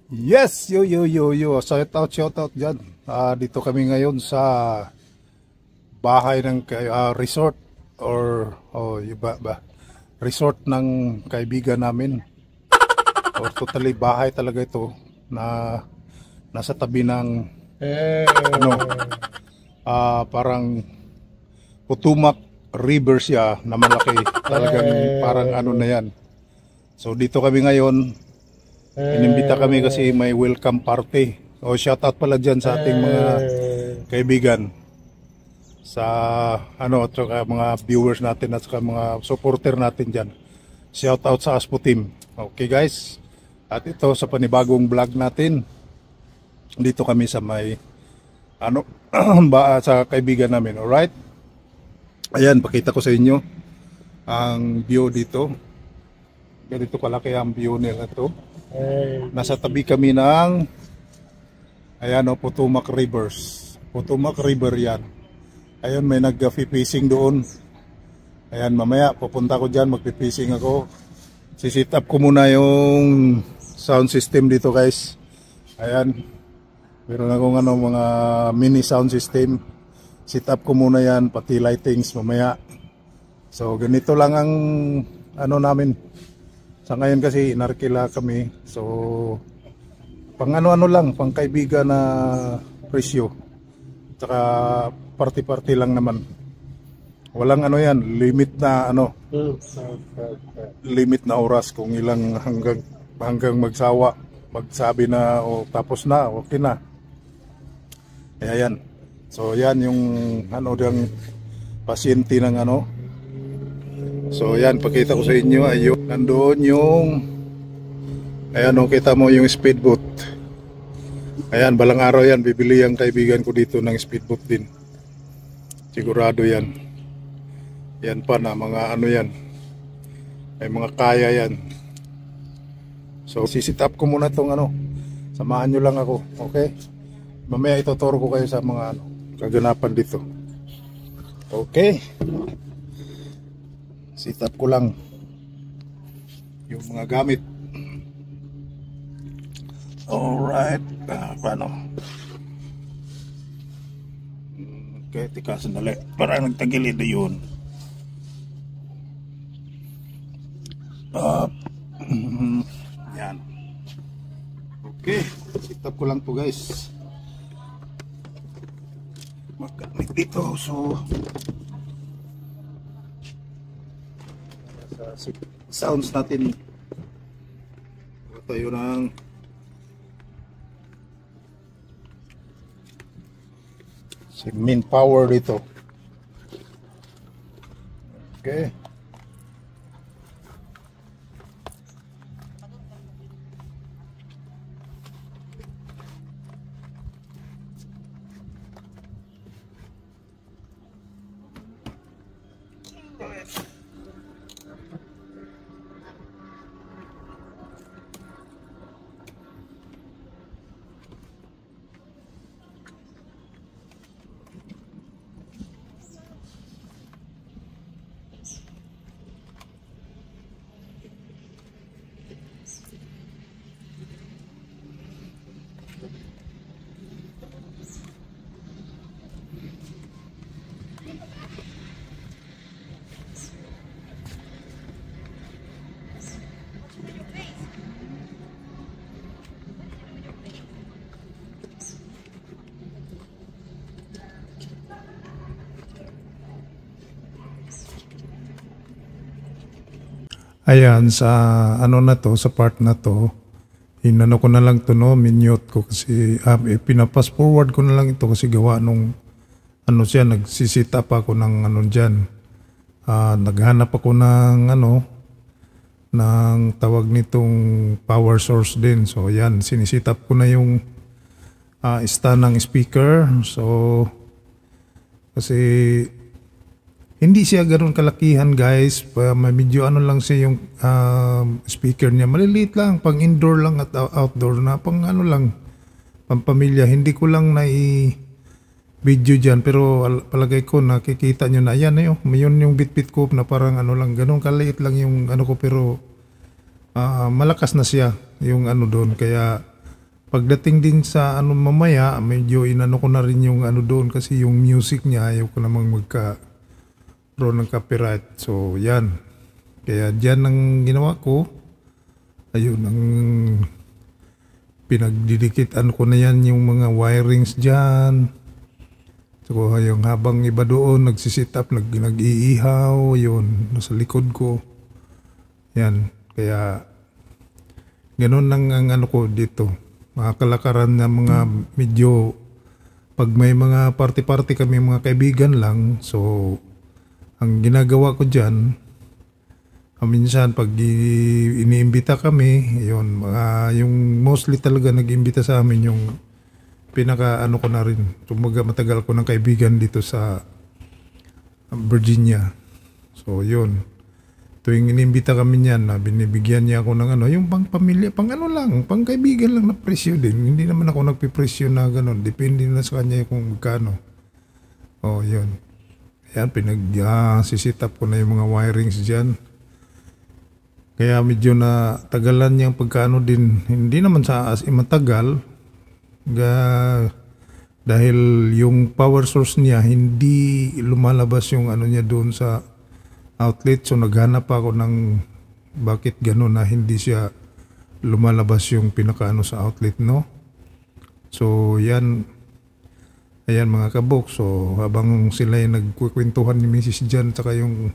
Yes, yo. Shout out dyan. Dito kami ngayon sa bahay ng resort or resort ng kaibigan namin. Or totally bahay talaga ito na nasa tabi ng parang Putumac River siya na malaki. Talagang parang ano na yan. So dito kami ngayon. Inimbita kami kasi may welcome party. O shoutout pala dyan sa ating mga kaibigan, sa at saka mga viewers natin at saka mga supporter natin dyan. Shoutout sa Aspo Team. Okay guys, at ito sa panibagong vlog natin. Dito kami sa may sa kaibigan namin. Alright, ayan, pakita ko sa inyo ang view dito. Ganito kalaki ang view nila to. Nasa tabi kami ng Putumac River yan. Ayun, may nag-fishing doon. Ayan, mamaya pupunta ko dyan, mag-fishing ako. Sisit up ko muna yung sound system dito guys. Ayan, meron akong mga mini sound system. Sit up ko muna yan, pati lightings mamaya. So ganito lang ang namin sa ngayon kasi inarkila kami. So pang lang, pang kaibigan na presyo. Tsaka party lang naman. Walang yan, limit na limit na oras kung ilang hanggang magsabi na tapos na, okay na. Kaya yan. So yan yung yung pasyente ng So yan, pakita ko sa inyo. Ayun, nandoon yung kita mo yung speedboat. Ayan, balang araw yan bibili ang kaibigan ko dito ng speedboat din. Sigurado yan. Yan pa na mga yan. May mga kaya yan. So sisit up ko muna tong samahan nyo lang ako, okay? Mamaya ituturo ko kayo sa mga kaganapan dito. Okay, sit up ko lang yung mga gamit. Alright, paano? Okay, tika sandali, parang nagtagilid na yun. Yan. Okay, sit up ko lang to guys. Magkamit dito, so sounds natin tayo ng main power dito. Okay, ayan, sa sa part na to, ko na lang to, minute ko kasi pinapass forward ko na lang ito kasi gawa nung siya, nagsisit up ako ng dyan. Naghanap ako ng ng tawag nitong power source din. So ayan, sinisit up ko na yung stand ng speaker. So kasi hindi siya ganoon kalakihan guys, medyo lang siya yung speaker niya, maliliit lang, pang indoor lang at outdoor na, pang lang, pang pamilya. Hindi ko lang video dyan, pero palagay ko nakikita nyo na, yan yun yung bitbit ko na parang lang, ganoon kaliit lang yung ko, pero malakas na siya yung doon, kaya pagdating din sa ano mamaya, medyo inano ko na rin yung ano doon kasi yung music niya ayaw ko namang magkaroon ng copyright. So yan. Kaya dyan ang ginawa ko. Ayun, ang pinagdidikitan ko na yan yung mga wirings dyan. So yung habang iba doon nagsisit up, nag-iihaw, yun, nasa likod ko. Yan, kaya ganun lang ang ano ko dito. Mga kalakaran na mga medyo, pag may mga party-party kami mga kaibigan lang, so ang ginagawa ko dyan, minsan pag iniimbita kami, yun, yung mostly talaga nag-imbita sa amin yung pinaka ano ko na rin. Tumaga matagal ko ng kaibigan dito sa Virginia. So yun. Tuwing inimbita kami niyan na binibigyan niya ako ng ano, yung pang pamilya, pang ano lang, pang kaibigan lang na presyo din. Hindi naman ako nagpipresyo na gano'n. Depende na sa kanya kung magkano. Oh, yun. Ayan, sisit up ko na yung mga wirings dyan. Kaya medyo na tagalan niyang pagkano din. Hindi naman sa as matagal. Dahil yung power source niya, hindi lumalabas yung ano niya doon sa outlet. So naghanap ako ng bakit gano'n na hindi siya lumalabas yung pinakaano sa outlet, no? So yan, ayan mga kabok. So habang sila yung nagkukwentuhan ni Mrs. Jan saka yung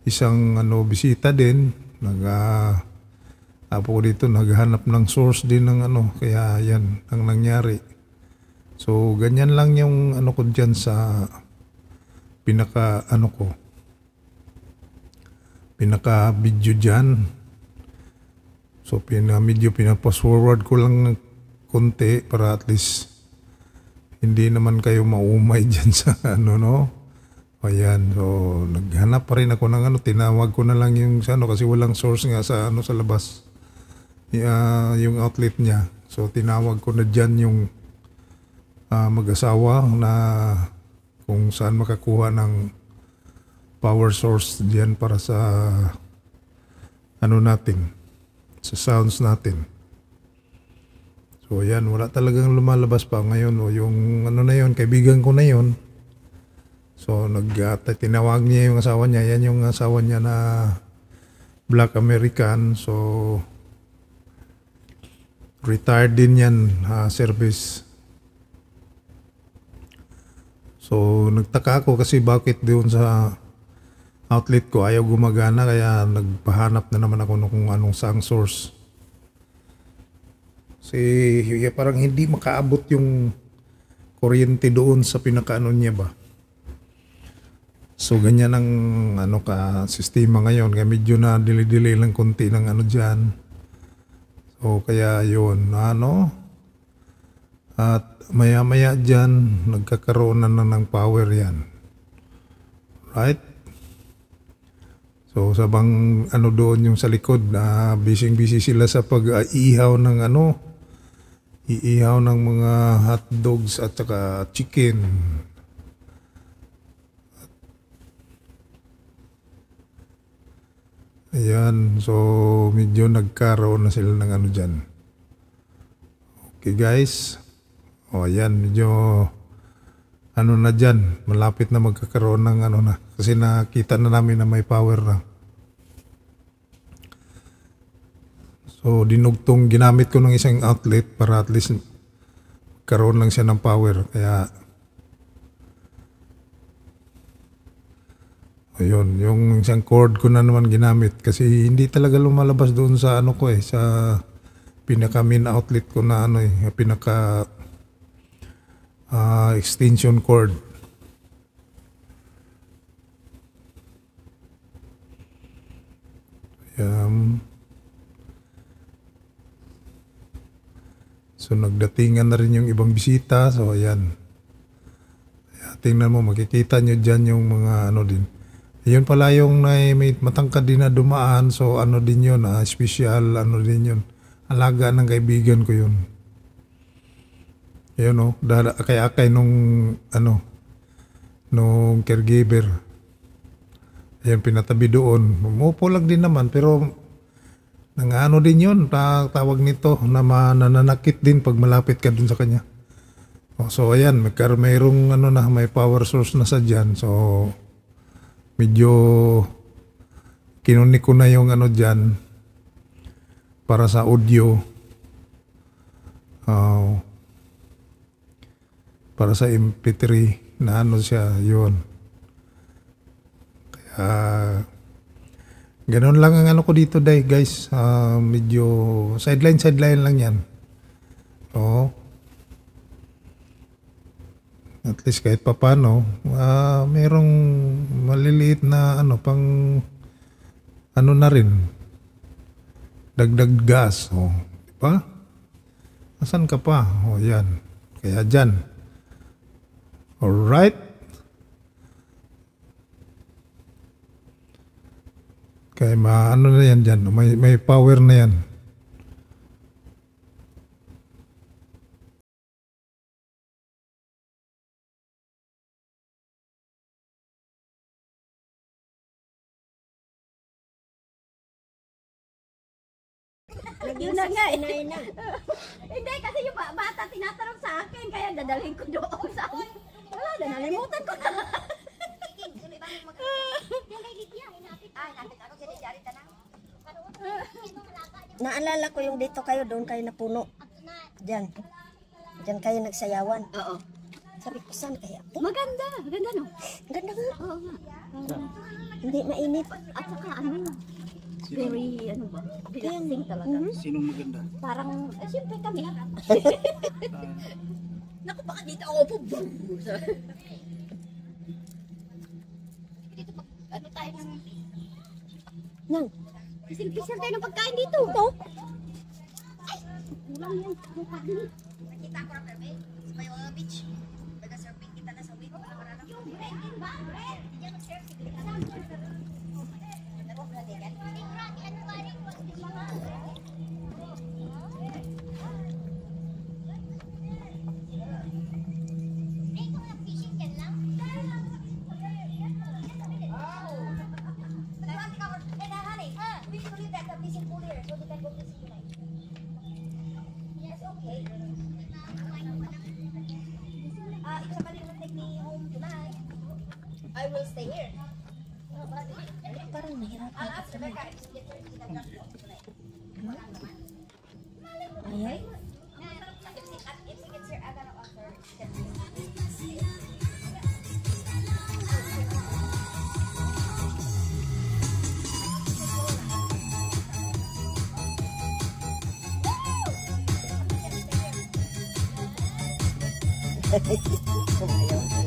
isang ano bisita din, apo ko dito naghanap ng source din ng ano, kaya yan ang nangyari. So ganyan lang yung ano ko dyan sa pinaka ano ko, pinaka video dyan. So medyo pinapost forward ko lang konti para at least hindi naman kayo maumay dyan sa ano, no. Ayan, so naghanap pa rin ako ng ano, tinawag ko na lang yung sa ano kasi walang source nga sa ano sa labas, yung outlet niya. So tinawag ko na dyan yung mag-asawa na kung saan makakuha ng power source diyan para sa ano natin, sa sounds natin. So yan, wala talagang lumalabas pa ngayon. O yung ano na yon, kaibigan ko na yon. So tinawag niya yung asawa niya. Yan yung asawa niya na Black American. So retired din yan service. So nagtaka ako kasi bakit doon sa outlet ko ayaw gumagana, kaya nagpahanap na naman ako kung anong sound source. Kasi parang hindi makaabot yung kuryente doon sa pinakaano niya ba. So ganyan ang ano ka sistema ngayon, kaya medyo na delay lang konti ng ano diyan. So kaya yun, ano, at maya-maya dyan, nagkakaroon na ng power yan. Right? So sabang ano doon yung sa likod, busy sila sa pag-iihaw ng ano, iihaw ng mga hot dogs at saka chicken. Ayan, so medyo nagkaroon na sila ng ano dyan. Okay guys. O ayan, medyo ano na dyan, malapit na magkakaroon ng ano na. Kasi nakita na namin na may power na. So dinugtong, ginamit ko ng isang outlet para at least karoon lang siya ng power. Kaya ayun, yung isang cord ko na naman ginamit kasi hindi talaga lumalabas doon sa ano ko sa pinaka main outlet ko na ano pinaka extension cord. So nagdatingan na rin yung ibang bisita. So ayan, tingnan mo, makikita nyo dyan yung mga ano din. Yun pala yung may matangkad din na dumaan. So ano din yun, special ano din yun. Alaga ng kaibigan ko yun. Yun o, akay-akay nung ano, nung caregiver. Ayan, pinatabi doon. Umupo lang din naman, pero Nangano din yun, tawag nito, na nananakit din pag malapit ka dun sa kanya. So ayan, mayroong may power source na sa dyan. So medyo kinunik ko na yung dyan para sa audio. Para sa MP3 na siya, yun. Kaya ganoon lang ang ko dito guys. Medyo sideline lang yan. Oo. At least kahit papano, merong maliliit na pang na rin. Dagdag gas. Oh, di ba? Asan ka pa? Oh, yan. Kaya dyan. Alright. Kaya na yan dyan. May power na yan. Yun na nga eh. Hindi, kasi yung bata tinatanong sa akin, kaya dadalhin ko doon sa akin. Wala na, nalimutan ko na. Naalala ko yung dito kayo, doon kayo napuno. Diyan. Diyan kayo nagsayawan. Oo. Sabi ko, saan kaya? Maganda. Maganda no? Maganda nga. Oo nga. Hindi mainit. At saka very, ba? Relaxing talaga. Sinong maganda? Parang, siyempre kami. Naku, baka dito ako po. Dito, tayo ng... Nang, simple tayo ng pagkain dito. Ito? Ay, ulang yan. Nakita ko na perme. Sa may beach. Nag-surfing kita na sa wind. Yung bread ba? Bread! Hindi niya mag-share. Sige, I will stay here. Parang nahirapan ka. Ayan. Ayaw.